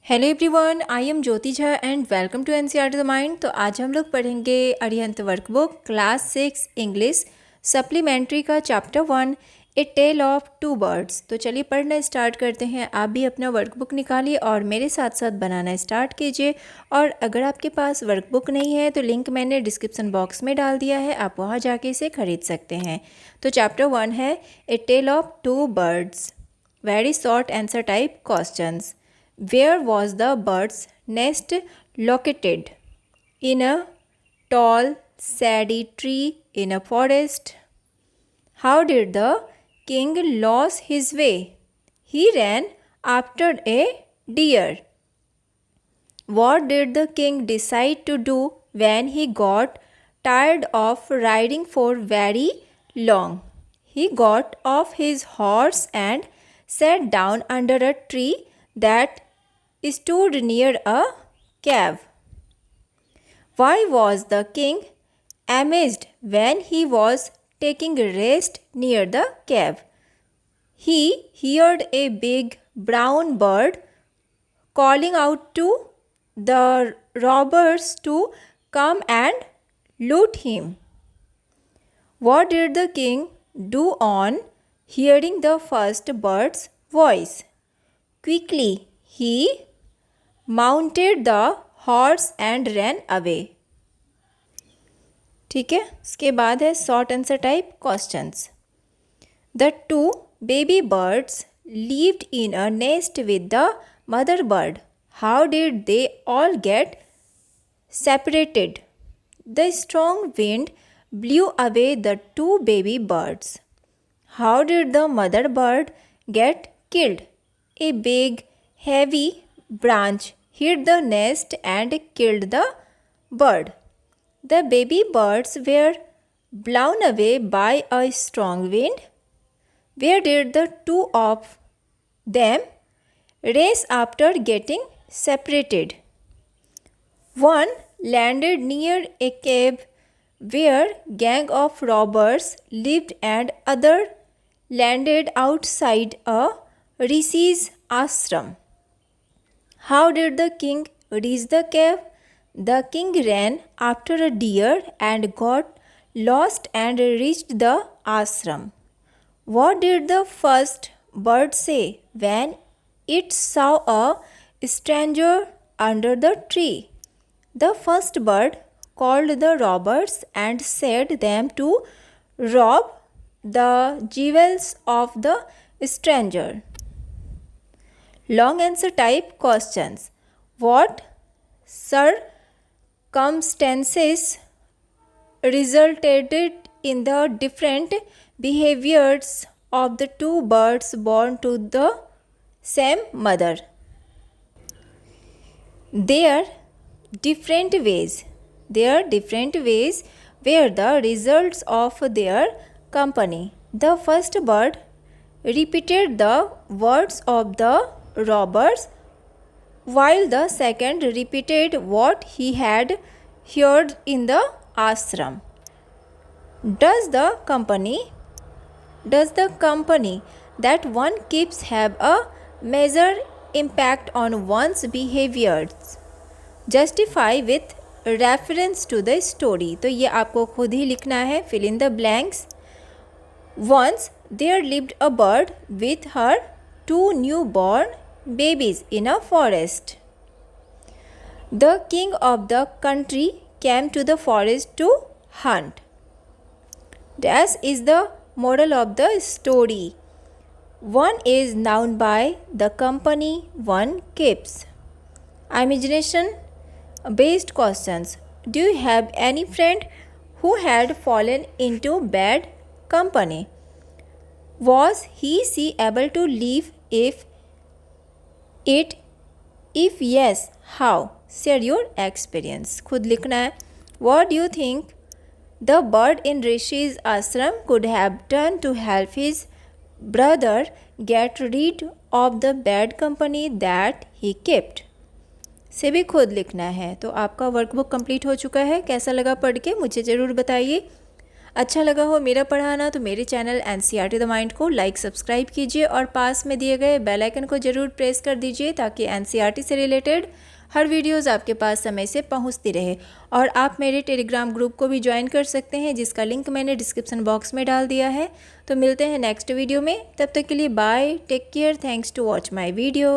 Hello everyone, I am Jyoti Jha and welcome to NCERT the mind. तो आज हम लोग पढ़ेंगे Arihant workbook class 6 English supplementary का chapter 1 a tale of two birds. तो चलिए पढ़ना स्टार्ट करते हैं। आप भी अपना वर्कबुक निकालिए और मेरे साथ साथ बनाना स्टार्ट कीजिए। और अगर आपके पास वर्कबुक नहीं है तो लिंक मैंने डिस्क्रिप्शन बॉक्स में डाल दिया है, आप वहाँ जाके इसे खरीद सकते हैं। तो चैप्टर 1 है a tale of two birds. Very short answer type questions. Where was the bird's nest located? In a tall, shady tree in a forest. How did the king lose his way? He ran after a deer. What did the king decide to do when he got tired of riding for very long? He got off his horse and sat down under a tree that stood near a cave. Why was the king amazed when he was taking rest near the cave? He heard a big brown bird calling out to the robbers to come and loot him. What did the king do on hearing the first bird's voice? Quickly he mounted the horse and ran away. ठीक है, इसके बाद है short answer type questions. The two baby birds lived in a nest with the mother bird. How did they all get separated? The strong wind blew away the two baby birds. How did the mother bird get killed? A big, heavy branch hit the nest and killed the bird. The baby birds were blown away by a strong wind. Where did the two of them race after getting separated? One landed near a cave where gang of robbers lived and other landed outside a rishi's ashram. How did the king reach the cave? The king ran after a deer and got lost and reached the ashram. What did the first bird say when it saw a stranger under the tree? The first bird called the robbers and set them to rob the jewels of the stranger. Long answer type questions. What circumstances resulted in the different behaviors of the two birds born to the same mother? There are different ways were the results of their company. The first bird repeated the words of the robbers, while the second repeated what he had heard in the ashram. Does the company that one keeps have a major impact on one's behaviors? Justify with reference to the story. तो ये आपको खुद ही लिखना है, fill in the blanks. Once there lived a bird with her two newborn babies in a forest. The king of the country came to the forest to hunt. This is the moral of the story. One is known by the company one keeps. Imagination based questions. Do you have any friend who had fallen into bad company? Was she able to leave if yes, how? Share your experience. खुद लिखना है. What do you think the bird in Rishi's ashram could have done to help his brother get rid of the bad company that he kept? से भी खुद लिखना है। तो आपका वर्कबुक कंप्लीट हो चुका है। कैसा लगा पढ़ के मुझे ज़रूर बताइए। अच्छा लगा हो मेरा पढ़ाना तो मेरे चैनल एनसीईआरटी द माइंड को लाइक सब्सक्राइब कीजिए और पास में दिए गए बेल आइकन को ज़रूर प्रेस कर दीजिए ताकि एनसीईआरटी से रिलेटेड हर वीडियोस आपके पास समय से पहुंचती रहे। और आप मेरे टेलीग्राम ग्रुप को भी ज्वाइन कर सकते हैं जिसका लिंक मैंने डिस्क्रिप्शन बॉक्स में डाल दिया है। तो मिलते हैं नेक्स्ट वीडियो में, तब तक के लिए bye, take care, thanks to watch my video.